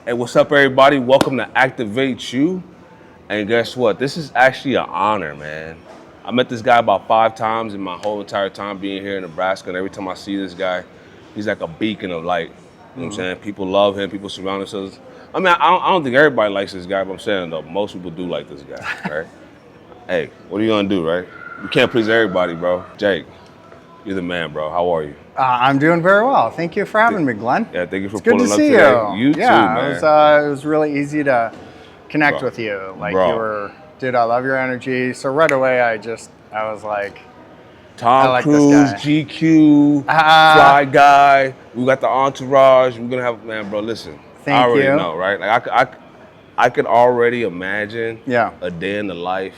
Hey, what's up, everybody? Welcome to Activate You. And guess what? This is actually an honor, man. I met this guy about 5 times in my whole entire time being here in Nebraska. And every time I see this guy, he's like a beacon of light. You know what I'm saying? People love him. People surround themselves. I mean, I don't think everybody likes this guy, but I'm saying, though, most people do like this guy, right? Hey, what are you going to do, right? You can't please everybody, bro. Jake, you're the man, bro. How are you? I'm doing very well. Thank you for having me, Glenn. Yeah, thank you for it's good to pulling up see today. you. You too, man. It was really easy to connect with you. Like Bro. you were, dude, I love your energy. So right away, I was like, Tom like Cruise, this guy. GQ, Fly Guy. We got the entourage. We're gonna have, man, bro. Listen, I already know, right? Like I could already imagine a day in the life,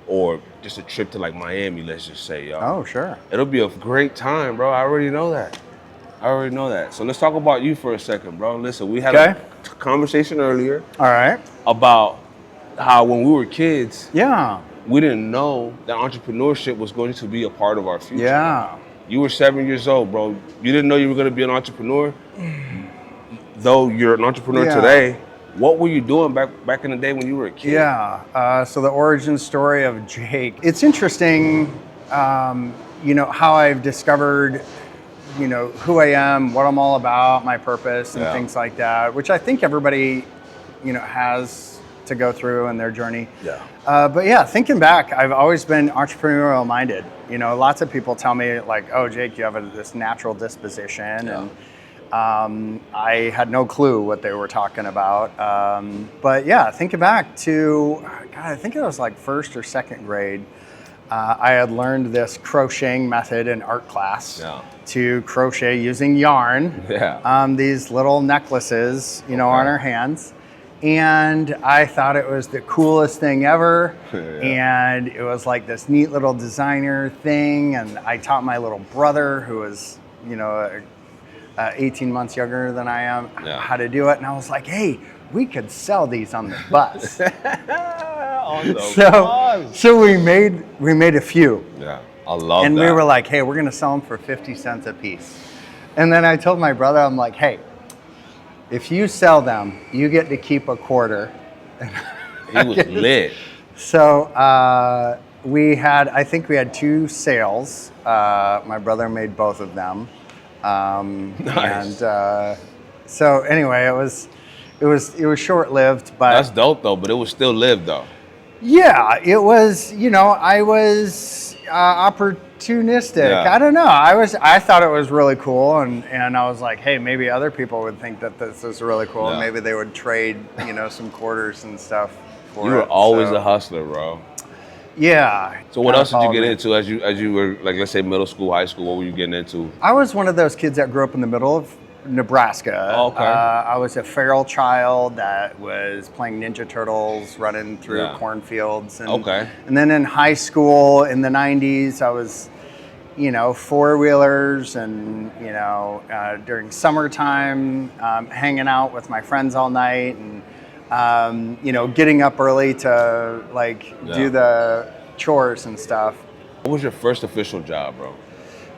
or just a trip to like Miami. Let's just say, yo. Oh, sure. It'll be a great time, bro. I already know that. So let's talk about you for a second, bro. Listen, we had a conversation earlier. All right. About how when we were kids. Yeah. We didn't know that entrepreneurship was going to be a part of our future. Yeah. You were 7 years old, bro. You didn't know you were going to be an entrepreneur. Though you're an entrepreneur today, what were you doing back in the day when you were a kid? Yeah. So the origin story of Jake. It's interesting, how I've discovered, who I am, what I'm all about, my purpose, and things like that, which I think everybody, has to go through in their journey. But thinking back, I've always been entrepreneurial minded. Lots of people tell me like, oh, Jake, you have this natural disposition. And I had no clue what they were talking about. Thinking back to, I think it was like first or second grade, I had learned this crocheting method in art class to crochet using yarn. These little necklaces, on our hands. And I thought it was the coolest thing ever. And it was like this neat little designer thing. And I taught my little brother, who was, 18 months younger than I am, how to do it. And I was like, hey, we could sell these on the bus. So we made a few. Yeah, I love that. And we were like, hey, we're going to sell them for 50 cents a piece. And then I told my brother, I'm like, hey, if you sell them, you get to keep a quarter. He was lit. So I think we had 2 sales. My brother made both of them. Nice. And so anyway, it was short-lived, but that's dope though. But it was still lived though. Yeah, it was. I was opportunistic. I don't know. I thought it was really cool, and I was like, hey, maybe other people would think that this is really cool, and maybe they would trade, some quarters and stuff for You were always a hustler, bro. Yeah. So what else did you get into as you were, like, let's say middle school, high school? What were you getting into? I was one of those kids that grew up in the middle of Nebraska. Oh, okay. I was a feral child that was playing Ninja Turtles, running through cornfields. And, and then in high school in the 90s, I was, four-wheelers and, during summertime, hanging out with my friends all night and, getting up early to do the chores and stuff. What was your first official job, bro?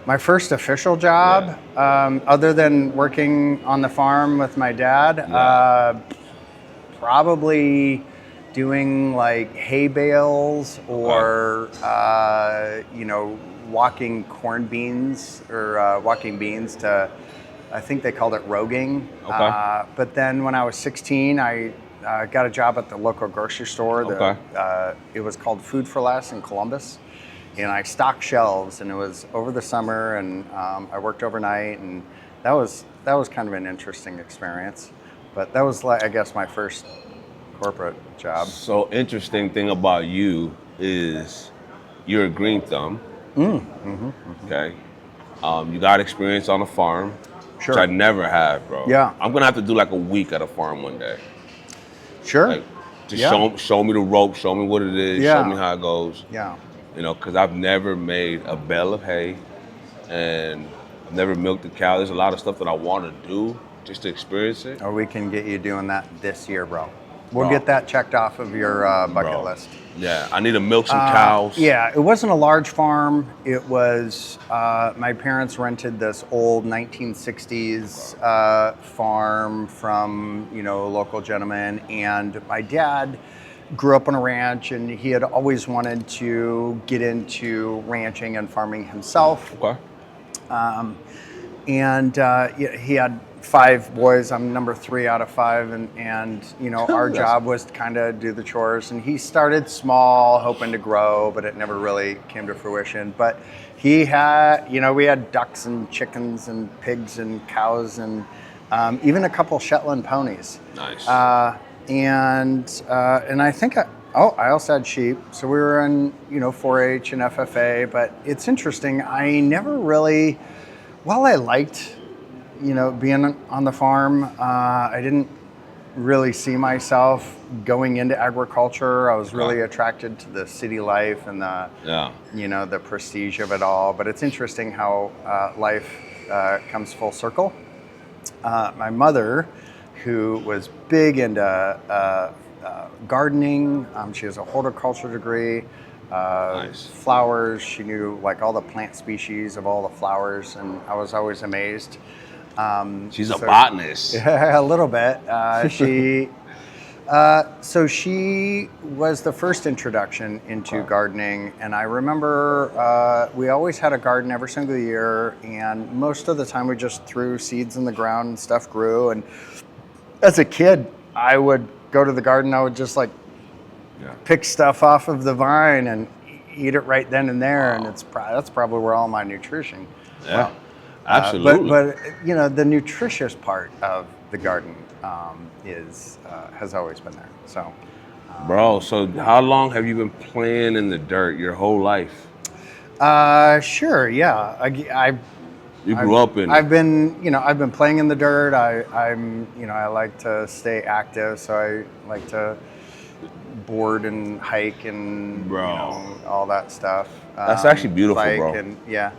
My first official job, other than working on the farm with my dad, probably doing like hay bales or, walking corn beans or walking beans to, I think they called it roguing. But then when I was 16, I got a job at the local grocery store. It was called Food for Less in Columbus. And I stocked shelves, and it was over the summer, and I worked overnight, and that was kind of an interesting experience. But that was, I guess, my first corporate job. So interesting thing about you is you're a green thumb. Okay. You got experience on a farm, which I never have, bro. I'm gonna have to do like a week at a farm one day. Like, just show me the rope, show me what it is, show me how it goes. Because I've never made a bale of hay and I've never milked a cow. There's a lot of stuff that I want to do just to experience it. Or we can get you doing that this year, bro. We'll Bro. get that checked off of your bucket Bro. list. Yeah, I need to milk some cows. Yeah, it wasn't a large farm. It was, my parents rented this old 1960s farm from, a local gentleman. And my dad grew up on a ranch, and he had always wanted to get into ranching and farming himself. Okay. He had 5 boys. I'm number 3 out of 5, and our job was to kind of do the chores. And he started small, hoping to grow, but it never really came to fruition. But he had, we had ducks and chickens and pigs and cows and even a couple Shetland ponies. Nice. And I think I also had sheep. So we were in 4-H and FFA. But it's interesting. I never really, while I liked being on the farm, I didn't really see myself going into agriculture. I was really attracted to the city life and the prestige of it all. But it's interesting how life comes full circle. My mother, who was big into gardening, she has a horticulture degree. Nice. Flowers, she knew like all the plant species of all the flowers, and I was always amazed. She's a botanist. A little bit. She was the first introduction into gardening, and I remember we always had a garden every single year, and most of the time we just threw seeds in the ground and stuff grew. And as a kid, I would go to the garden, I would just pick stuff off of the vine and eat it right then and there, and that's probably where all my nutrition. Yeah. Well, absolutely. But the nutritious part of the garden has always been there. So, Bro, so how long have you been playing in the dirt? Your whole life? Sure, yeah. You grew up in it. I've been playing in the dirt. I like to stay active, so I like to board and hike and all that stuff. That's actually beautiful, bike bro. And, yeah.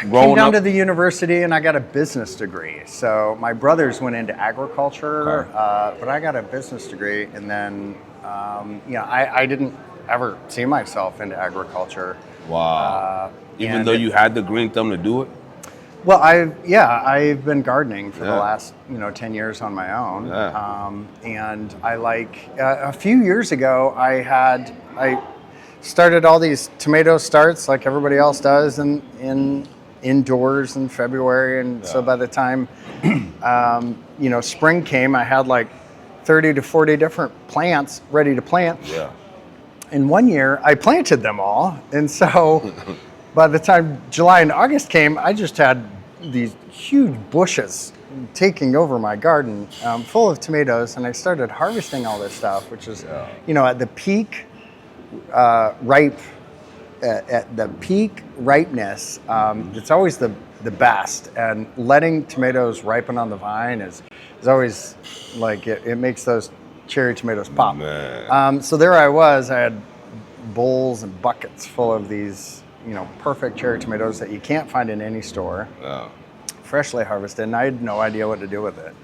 Came Growing down up- to the university and I got a business degree. So my brothers went into agriculture, but I got a business degree. And then, I didn't ever see myself into agriculture. Wow. Even though you had the green thumb to do it? Well, I've been gardening for the last 10 years on my own. Yeah. And I a few years ago I started all these tomato starts like everybody else does indoors in February, and so by the time spring came, I had like 30 to 40 different plants ready to plant. Yeah. And one year I planted them all, and so by the time July and August came, I just had these huge bushes taking over my garden, full of tomatoes, and I started harvesting all this stuff, which is, at the peak ripe, at the peak ripeness, it's always the best. And letting tomatoes ripen on the vine is always like it makes those cherry tomatoes pop. So there I was. I had bowls and buckets full of these, perfect cherry tomatoes that you can't find in any store, freshly harvested, and I had no idea what to do with it.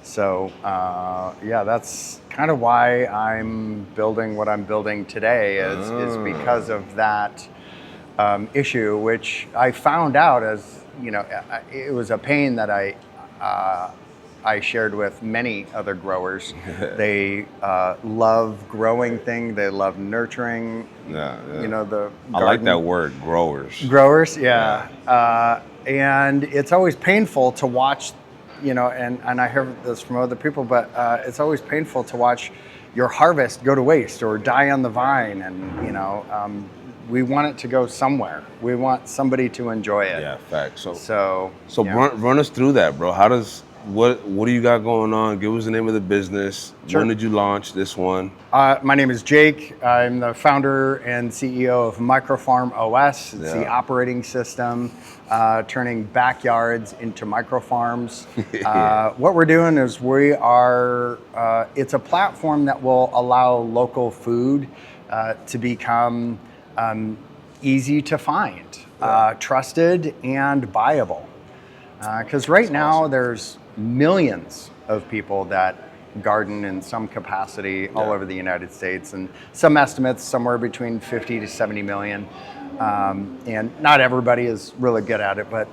So that's kind of why I'm building what I'm building today is because of that issue, which I found out as, it was a pain that I shared with many other growers. They love growing things. They love nurturing. The garden. I like that word, growers. Growers, and it's always painful to watch. And I hear this from other people, but it's always painful to watch your harvest go to waste or die on the vine. And we want it to go somewhere. We want somebody to enjoy it. Yeah, facts. So run us through that, bro. What do you got going on? Give us the name of the business. Sure. When did you launch this one? My name is Jake. I'm the founder and CEO of MicroFarm OS. It's the operating system, turning backyards into microfarms. What we're doing is it's a platform that will allow local food to become easy to find, trusted, and buyable. Because right now there's millions of people that garden in some capacity all over the United States, and some estimates somewhere between 50 to 70 million. And not everybody is really good at it, but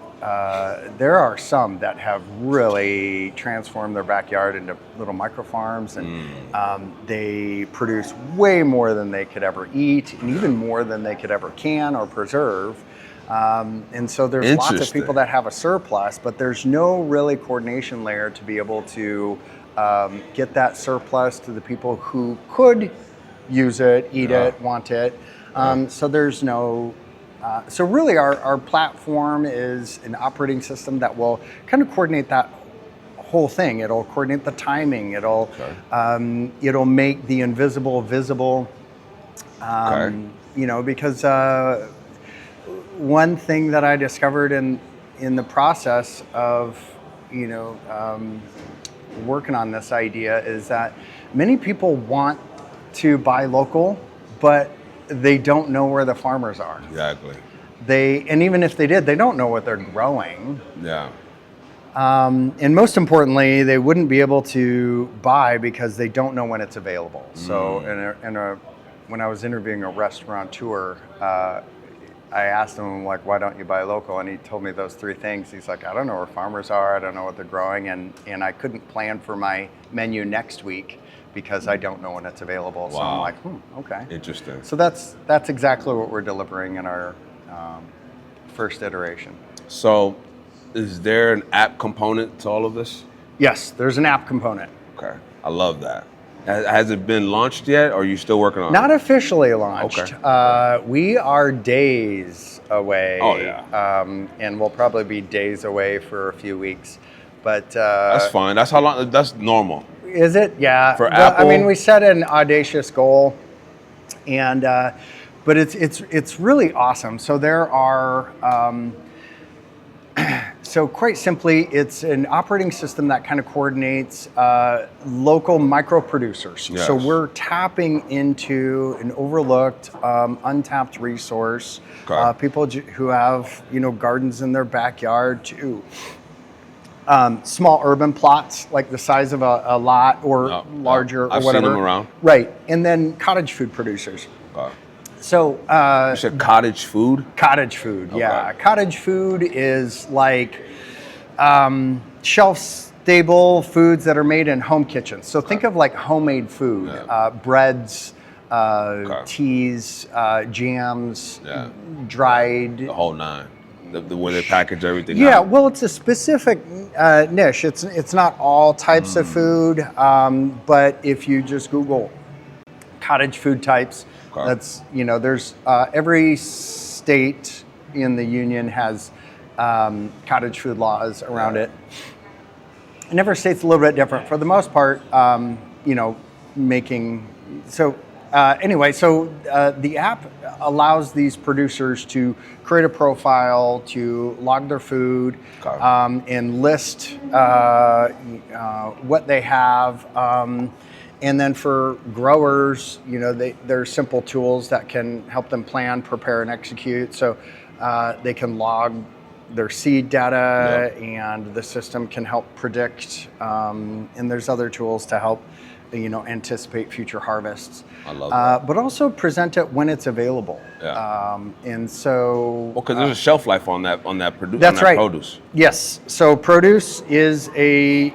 there are some that have really transformed their backyard into little micro farms, and they produce way more than they could ever eat, and even more than they could ever can or preserve. And so there's lots of people that have a surplus, but there's no really coordination layer to be able to get that surplus to the people who could use it, eat it, want it. So there's no, so really our platform is an operating system that will kind of coordinate that whole thing. It'll coordinate the timing. It'll make the invisible visible. You know, because one thing that I discovered in the process of, you know, working on this idea is that many people want to buy local, but they don't know where the farmers are. Exactly. And even if they did, they don't know what they're growing. Yeah. And most importantly, they wouldn't be able to buy because they don't know when it's available. So when I was interviewing a restaurateur, I asked him, like, why don't you buy local? And he told me those three things. He's like, I don't know where farmers are. I don't know what they're growing. And I couldn't plan for my menu next week because I don't know when it's available. Wow. So I'm like, okay. Interesting. So that's exactly what we're delivering in our first iteration. So is there an app component to all of this? Yes, there's an app component. Okay. I love that. Has it been launched yet, or are you still working on it? Not officially launched. Okay. We are days away. Oh, yeah. And we'll probably be days away for a few weeks. But that's fine. That's how long. That's normal. Is it? Yeah. For Apple? I mean, we set an audacious goal, and but it's really awesome. So there are. So quite simply, it's an operating system that kind of coordinates local micro producers. Yes. So we're tapping into an overlooked, untapped resource. Okay. People who have, you know, gardens in their backyard to small urban plots, like the size of a lot or larger or I've whatever. seen them around. Right, and then cottage food producers. Okay. So You said cottage food? Cottage food, yeah. Okay. Cottage food is like shelf-stable foods that are made in home kitchens. So think of like homemade food, breads, teas, jams, dried. The whole nine. The way they package everything. Yeah, well, it's a specific niche. It's not all types of food, but if you just Google cottage food types, that's, you know, there's every state in the union has cottage food laws around it. And every state's a little bit different. For the most part, you know, anyway, the app allows these producers to create a profile, to log their food, and list what they have. And then for growers, you know, there's simple tools that can help them plan, prepare, and execute. So they can log their seed data, and the system can help predict. And there's other tools to help, you know, anticipate future harvests. I love that. But also present it when it's available. Yeah. And so. Well, because there's a shelf life on that That's right. produce. Yes. So produce is and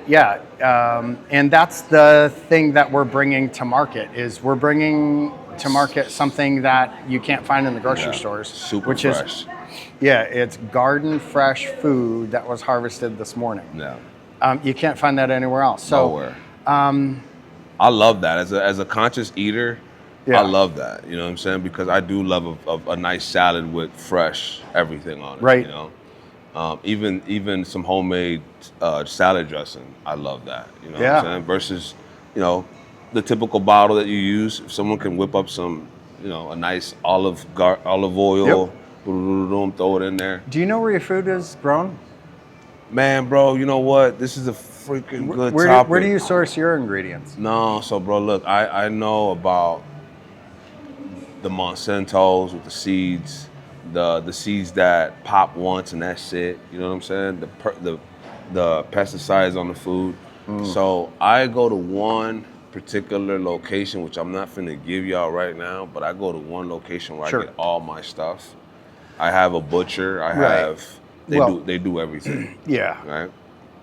that's the thing that we're bringing to market. Is we're bringing to market something that you can't find in the grocery stores, Super fresh. It's garden fresh food that was harvested this morning. Yeah. You can't find that anywhere else. So, nowhere. I love that as a conscious eater. I love that. You know what I'm saying? Because I do love a nice salad with fresh everything on it. Right. You know, even some homemade salad dressing. I love that. You know what I'm saying? Versus, you know, the typical bottle that you use. If someone can whip up some, you know, a nice olive oil, throw it in there. Do you know where your food is grown? Man, bro, you know what? This is a freaking good topic. Where do you source your ingredients? No, so bro, look, I know about the Monsantos with the seeds, the seeds that pop once and that's it. You know what I'm saying? The pesticides on the food. So I go to one particular location, which I'm not finna give y'all right now, but I go to one location where I get all my stuff. I have a butcher. They do everything. Yeah. Right.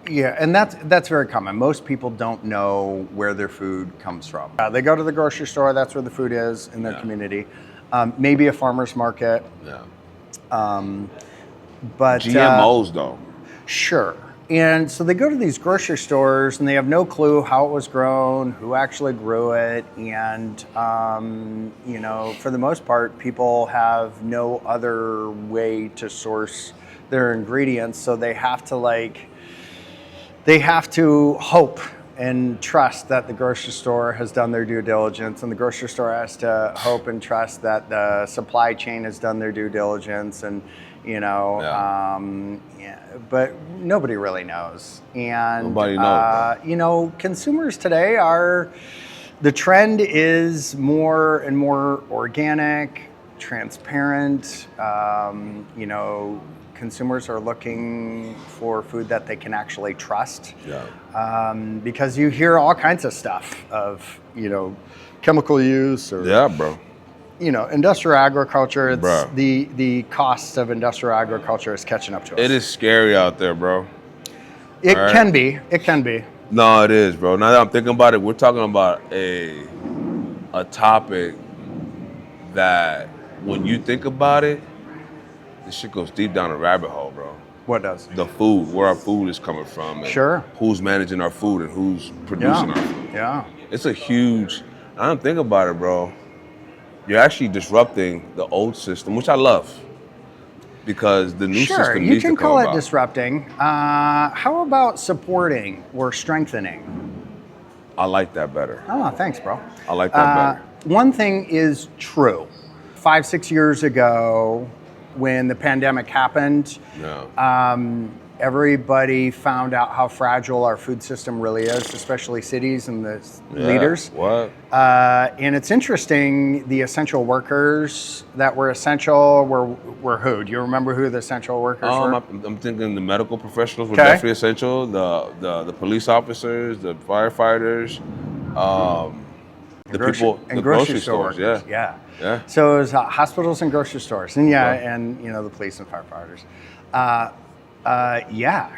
Yeah, and that's very common. Most people don't know where their food comes from. They go to the grocery store. That's where the food is in their community. Maybe a farmer's market. Yeah. But GMOs though. Sure. And so they go to these grocery stores and they have no clue how it was grown, who actually grew it. And, for the most part, people have no other way to source their ingredients. So they have to hope and trust that the grocery store has done their due diligence, and the grocery store has to hope and trust that the supply chain has done their due diligence, and but nobody really knows. And nobody knows. Consumers today the trend is more and more organic, transparent. Consumers are looking for food that they can actually trust. Yeah. Because you hear all kinds of stuff of, chemical use or industrial agriculture. It's the cost of industrial agriculture is catching up to us. It is scary out there, bro. It can be. It can be. No, it is, bro. Now that I'm thinking about it, we're talking about a topic that when you think about it, this shit goes deep down a rabbit hole, bro. What does? The food, where our food is coming from. And who's managing our food and who's producing our food. Yeah. It's a huge, I don't think about it, bro. You're actually disrupting the old system, which I love. Because the new system needs to come about. Sure, you can call it disrupting. How about supporting or strengthening? I like that better. Oh, thanks, bro. I like that better. One thing is true. 5-6 years ago, when the pandemic happened, everybody found out how fragile our food system really is, especially cities and the leaders. What? And it's interesting, the essential workers that were essential were who? Do you remember who the essential workers were? I'm thinking the medical professionals were definitely essential, the police officers, the firefighters, the grocery stores workers. Yeah. So it was hospitals and grocery stores, and the police and firefighters.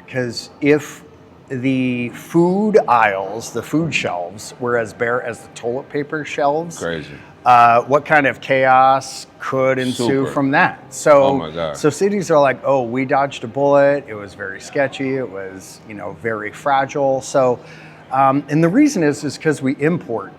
Because if the food aisles, the food shelves, were as bare as the toilet paper shelves, crazy. What kind of chaos could ensue from that? So, oh my God. So cities are like, oh, we dodged a bullet. It was very sketchy. It was, very fragile. So, and the reason is because we import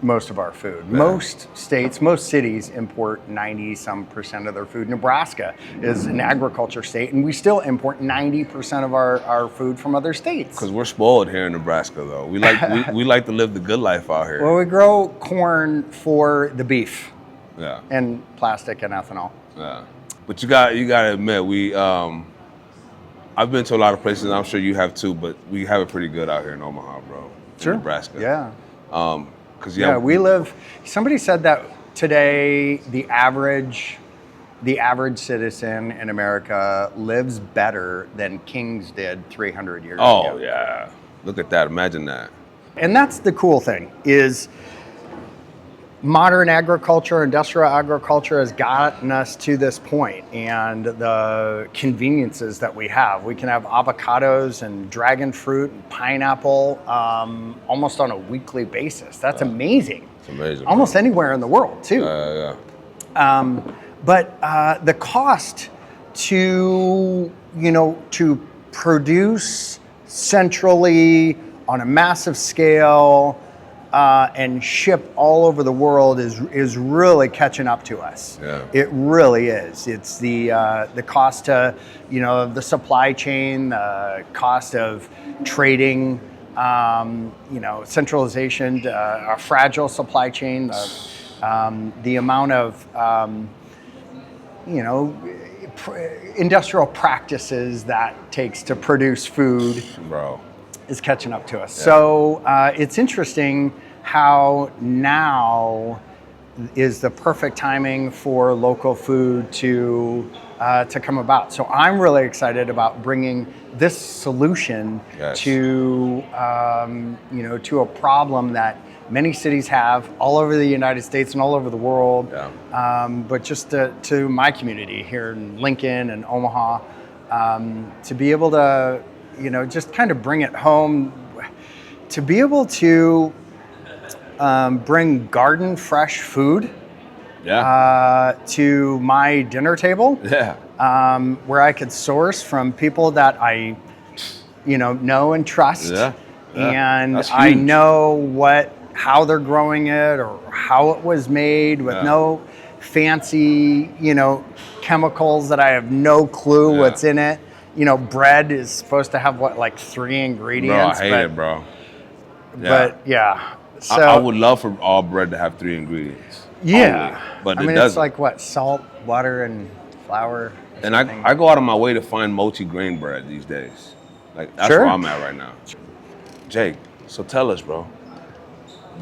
most of our food. Yeah. Most states, most cities import 90% of their food. Nebraska is an agriculture state, and we still import 90% of our food from other states. Because we're spoiled here in Nebraska, though. We like to live the good life out here. Well, we grow corn for the beef. Yeah. And plastic and ethanol. Yeah. But you got to admit, I've been to a lot of places, and I'm sure you have too, but we have it pretty good out here in Omaha, bro. Sure. In Nebraska. Yeah. We live. Somebody said that today the average citizen in America lives better than kings did 300 years ago. Oh yeah, look at that! Imagine that. And that's the cool thing is modern agriculture, industrial agriculture has gotten us to this point, and the conveniences that we have. We can have avocados and dragon fruit and pineapple almost on a weekly basis. That's amazing. It's amazing. Almost anywhere in the world, too. But the cost to produce centrally on a massive scale and ship all over the world is really catching up to us. Yeah. It really is. It's the cost to the supply chain, the cost of trading, centralization, a fragile supply chain, the amount of industrial practices that takes to produce food. Bro. Is catching up to us. Yeah. So it's interesting how now is the perfect timing for local food to to come about. So I'm really excited about bringing this solution to to a problem that many cities have all over the United States and all over the world. But just to my community here in Lincoln and Omaha, to be able to just kind of bring it home, to be able to bring garden fresh food to my dinner table, where I could source from people that I know and trust, and I know how they're growing it or how it was made with no fancy chemicals that I have no clue what's in it. Bread is supposed to have like 3 ingredients. Bro, I hate it, bro. But so I would love for all bread to have 3 ingredients. Yeah, only, but I mean, doesn't. It's like what, salt, water, and flour. And I go out of my way to find multi-grain bread these days. Like that's where I'm at right now. Jake, so tell us, bro.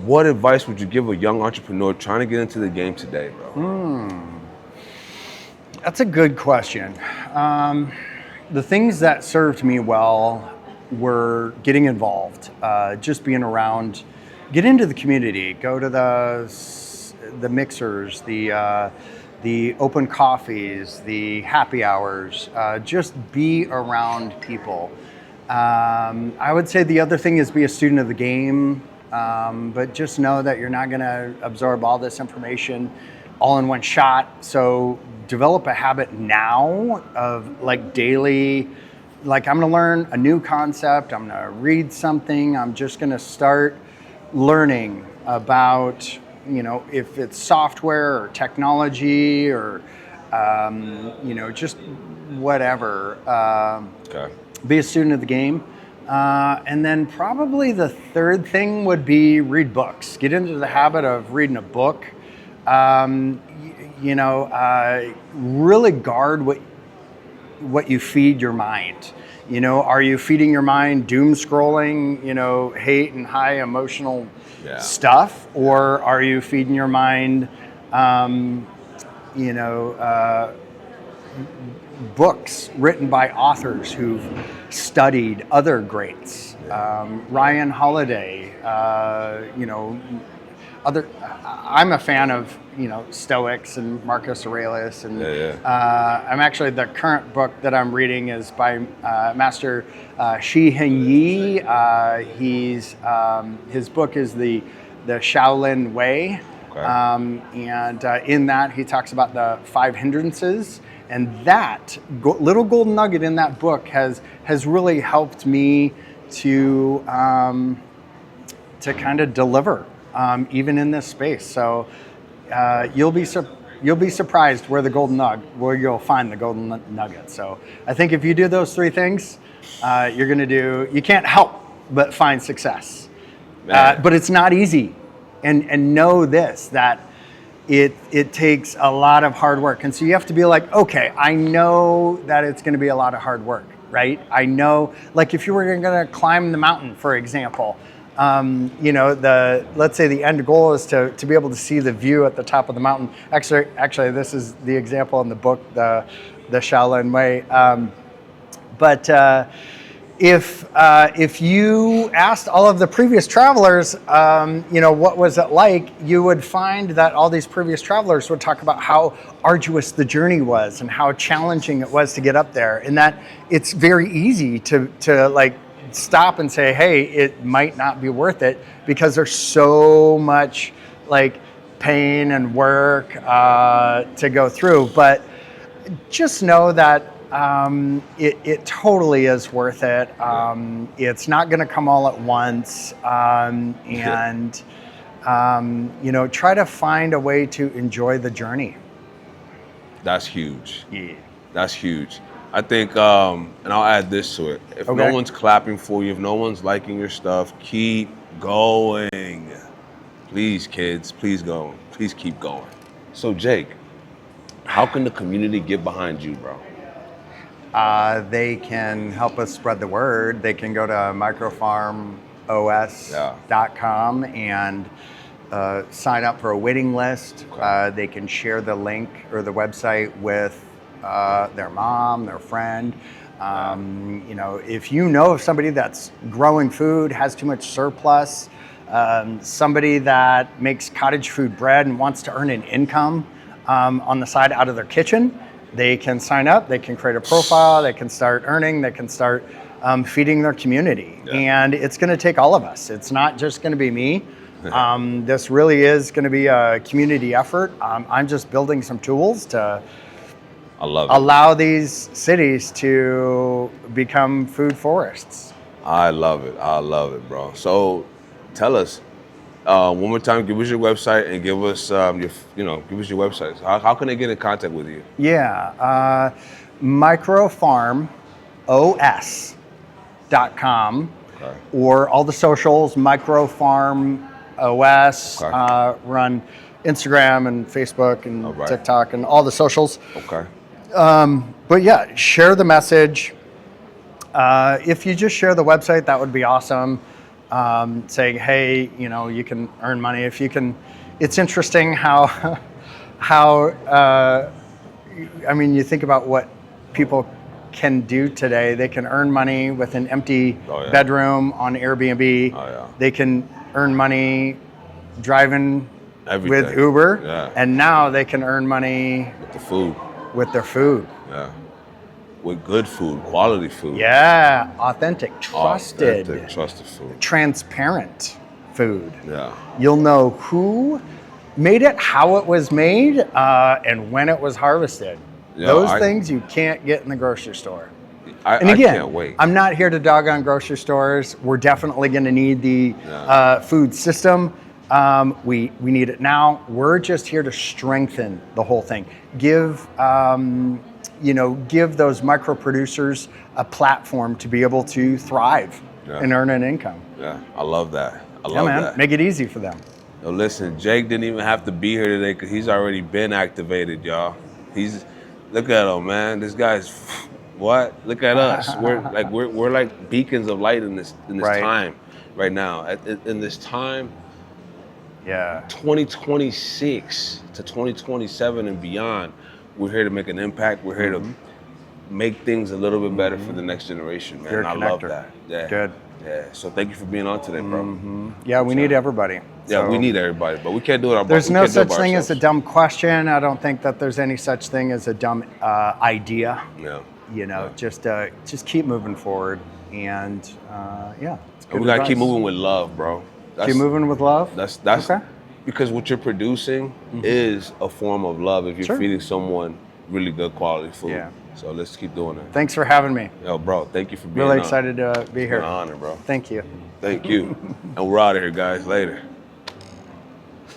What advice would you give a young entrepreneur trying to get into the game today, bro? That's a good question. The things that served me well were getting involved, just being around, get into the community, go to the mixers, the open coffees, the happy hours, just be around people. I would say the other thing is be a student of the game, but just know that you're not gonna absorb all this information all in one shot. So develop a habit now of like daily, like I'm gonna learn a new concept, I'm gonna read something, I'm just gonna start learning about, if it's software or technology or, just whatever. Be a student of the game. And then probably the third thing would be read books. Get into the habit of reading a book. Really guard what you feed your mind. Are you feeding your mind doom scrolling, hate and high emotional stuff, or are you feeding your mind, books written by authors who've studied other greats, Ryan Holiday, I'm a fan of, Stoics and Marcus Aurelius, and I'm actually, the current book that I'm reading is by Master Shi Heng Yi. His book is the Shaolin Way, and in that he talks about the 5 hindrances, and that little golden nugget in that book has really helped me to kind of deliver. Even in this space, so you'll be surprised where you'll find the golden nugget. So I think if you do those 3 things, you can't help but find success. But it's not easy, and know this, that it takes a lot of hard work, and so you have to be like, okay, I know that it's going to be a lot of hard work, right? I know, like if you were going to climb the mountain, for example. Let's say the end goal is to be able to see the view at the top of the mountain. Actually, this is the example in the book, the Shaolin Way. If you asked all of the previous travelers, what was it like, you would find that all these previous travelers would talk about how arduous the journey was and how challenging it was to get up there, and that it's very easy to like stop and say, hey, it might not be worth it because there's so much like pain and work to go through. But just know that it totally is worth it. It's not going to come all at once, and try to find a way to enjoy the journey. That's huge. Yeah, that's huge. I think, and I'll add this to it. If no one's clapping for you, if no one's liking your stuff, keep going. Please, kids, please go. Please keep going. So, Jake, how can the community get behind you, bro? They can help us spread the word. They can go to MicroFarmOS.com and sign up for a waiting list. They can share the link or the website with their mom, their friend. You know, if you know of somebody that's growing food, has too much surplus, somebody that makes cottage food bread and wants to earn an income on the side out of their kitchen, they can sign up, they can create a profile, they can start earning, they can start feeding their community. And it's going to take all of us. It's not just going to be me. This really is going to be a community effort. I'm just building some tools to allow these cities to become food forests. I love it, bro. So tell us one more time, give us your website and give us give us your website. How can they get in contact with you? Yeah, MicroFarm OS.com, or all the socials, MicroFarm OS, run Instagram and Facebook and TikTok and all the socials. Okay. But yeah, share the message. If you just share the website, that would be awesome. Saying, hey, you know, you can earn money. If you can, it's interesting how I mean, you think about what people can do today. They can earn money with an empty bedroom on Airbnb. They can earn money driving with Uber, and now they can earn money with their food. Yeah. With good food, quality food. Yeah, authentic, trusted food. Transparent food. Yeah. You'll know who made it, how it was made, and when it was harvested. Yeah, those things you can't get in the grocery store. And again, I can't wait. I'm not here to dog on grocery stores. We're definitely going to need the food system. We need it now. We're just here to strengthen the whole thing. Give those micro producers a platform to be able to thrive and earn an income. Yeah, I love that. I love that. Make it easy for them. Yo, listen, Jake didn't even have to be here today because he's already been activated, y'all. Look at him, man. This guy's what? Look at us. We're like beacons of light in this time right now. In this time. Yeah. 2026 to 2027 and beyond, we're here to make an impact. We're here to make things a little bit better for the next generation, man. And I love that. Yeah. Good. Yeah. So thank you for being on today, bro. Yeah, we need everybody. Yeah, we need everybody, but we can't do it ourselves. There's no such thing as a dumb question. I don't think that there's any such thing as a dumb idea. Yeah. You know, just keep moving forward, and and we gotta keep moving with love, bro. Keep moving with love. That's okay. Because what you're producing is a form of love if you're feeding someone really good quality food. Yeah. So let's keep doing it. Thanks for having me. Yo, bro, thank you for being really excited to be here. It's an honor, bro. Thank you. Thank you. And we're out of here, guys. Later.